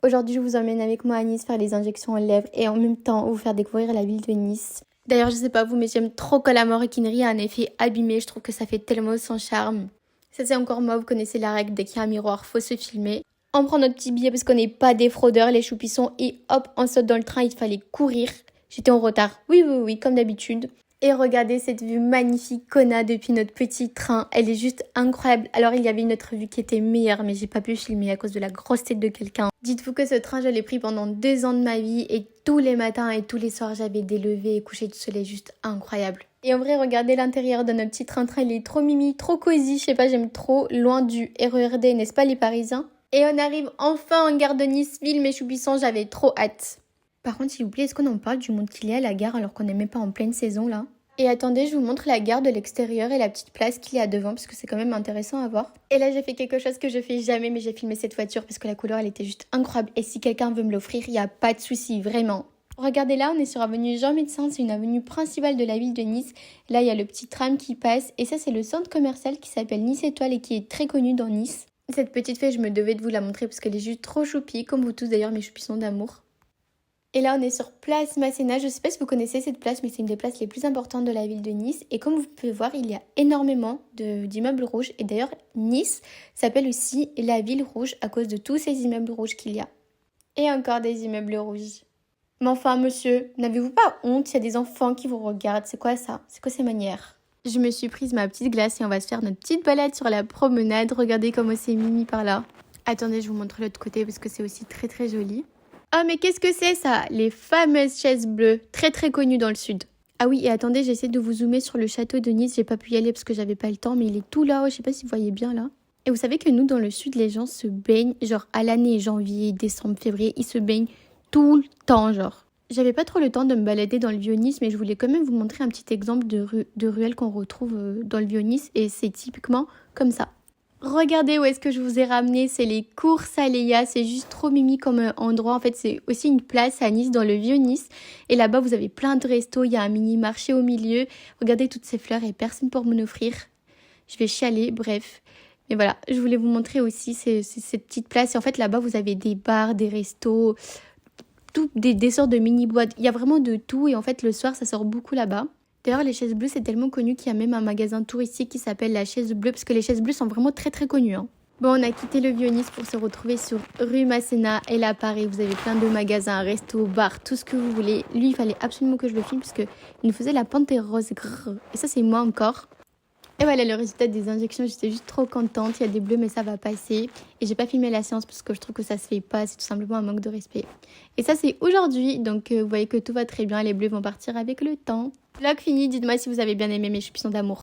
Aujourd'hui, je vous emmène avec moi à Nice faire les injections aux lèvres et en même temps vous faire découvrir la ville de Nice. D'ailleurs, je sais pas vous, mais j'aime trop quand la maroquinerie a un effet abîmé. Je trouve que ça fait tellement son charme. Ça, c'est encore moi, vous connaissez la règle, dès qu'il y a un miroir, faut se filmer. On prend notre petit billet parce qu'on n'est pas des fraudeurs, les choupissons, et hop, on saute dans le train, il fallait courir. J'étais en retard, oui, comme d'habitude. Et regardez cette vue magnifique qu'on a depuis notre petit train. Elle est juste incroyable. Alors il y avait une autre vue qui était meilleure, mais j'ai pas pu filmer à cause de la grosse tête de quelqu'un. Dites-vous que ce train, je l'ai pris pendant 2 ans de ma vie et tous les matins et tous les soirs, j'avais des levées et couchers de soleil juste incroyables. Et en vrai, regardez l'intérieur de notre petit train-train, il est trop mimi, trop cosy, je sais pas, j'aime trop, loin du RERD, n'est-ce pas les Parisiens? Et on arrive enfin en gare de Nice-Ville, mes choupissants, j'avais trop hâte. Par contre, s'il vous plaît, est-ce qu'on en parle du monde qu'il y a à la gare alors qu'on n'est même pas en pleine saison là? Et attendez, je vous montre la gare de l'extérieur et la petite place qu'il y a devant parce que c'est quand même intéressant à voir. Et là, j'ai fait quelque chose que je fais jamais, mais j'ai filmé cette voiture parce que la couleur, elle était juste incroyable. Et si quelqu'un veut me l'offrir, il n'y a pas de souci, vraiment. Regardez là, on est sur avenue Jean Médecin, c'est une avenue principale de la ville de Nice. Là, il y a le petit tram qui passe et ça, c'est le centre commercial qui s'appelle Nice Étoile et qui est très connu dans Nice. Cette petite fée, je me devais de vous la montrer parce qu'elle est juste trop choupie, comme vous tous d'ailleurs, mes choupissons d'amour. Et là, on est sur Place Masséna. Je ne sais pas si vous connaissez cette place, mais c'est une des places les plus importantes de la ville de Nice. Et comme vous pouvez voir, il y a énormément d'immeubles rouges. Et d'ailleurs, Nice s'appelle aussi la ville rouge à cause de tous ces immeubles rouges qu'il y a. Et encore des immeubles rouges. Mais enfin, monsieur, n'avez-vous pas honte? Il y a des enfants qui vous regardent. C'est quoi ça? C'est quoi ces manières? Je me suis prise ma petite glace et on va se faire notre petite balade sur la promenade. Regardez comment c'est mimi par là. Attendez, je vous montre l'autre côté parce que c'est aussi très très joli. Ah mais qu'est-ce que c'est ça? Les fameuses chaises bleues, très très connues dans le sud. Ah oui, et attendez, j'essaie de vous zoomer sur le château de Nice. J'ai pas pu y aller parce que j'avais pas le temps, mais il est tout là-haut, je sais pas si vous voyez bien là. Et vous savez que nous, dans le sud, les gens se baignent, genre à l'année, janvier, décembre, février, ils se baignent tout le temps, genre. J'avais pas trop le temps de me balader dans le Vieux-Nice, mais je voulais quand même vous montrer un petit exemple de ruelle qu'on retrouve dans le Vieux-Nice, et c'est typiquement comme ça. Regardez où est-ce que je vous ai ramené, c'est les cours Saléa, c'est juste trop mimi comme endroit. En fait, c'est aussi une place à Nice, dans le vieux Nice. Et là-bas, vous avez plein de restos, il y a un mini-marché au milieu. Regardez toutes ces fleurs et personne pour m'en offrir. Je vais chialer, bref. Mais voilà, je voulais vous montrer aussi cette petite place. Et en fait, là-bas, vous avez des bars, des restos, des sortes de mini-boîtes. Il y a vraiment de tout et en fait, le soir, ça sort beaucoup là-bas. D'ailleurs, les chaises bleues, c'est tellement connu qu'il y a même un magasin touristique qui s'appelle la chaise bleue, parce que les chaises bleues sont vraiment très très connues. Hein. Bon, on a quitté le Vieux-Nice pour se retrouver sur rue Masséna. Et là, à Paris, vous avez plein de magasins, restos, bars, tout ce que vous voulez. Lui, il fallait absolument que je le filme, parce qu'il nous faisait la panthère rose. Grrr. Et ça, c'est moi encore. Et voilà le résultat des injections, j'étais juste trop contente. Il y a des bleus, mais ça va passer. Et j'ai pas filmé la séance parce que je trouve que ça se fait pas. C'est tout simplement un manque de respect. Et ça, c'est aujourd'hui. Donc, vous voyez que tout va très bien. Les bleus vont partir avec le temps. Vlog fini. Dites-moi si vous avez bien aimé mes choupissons d'amour.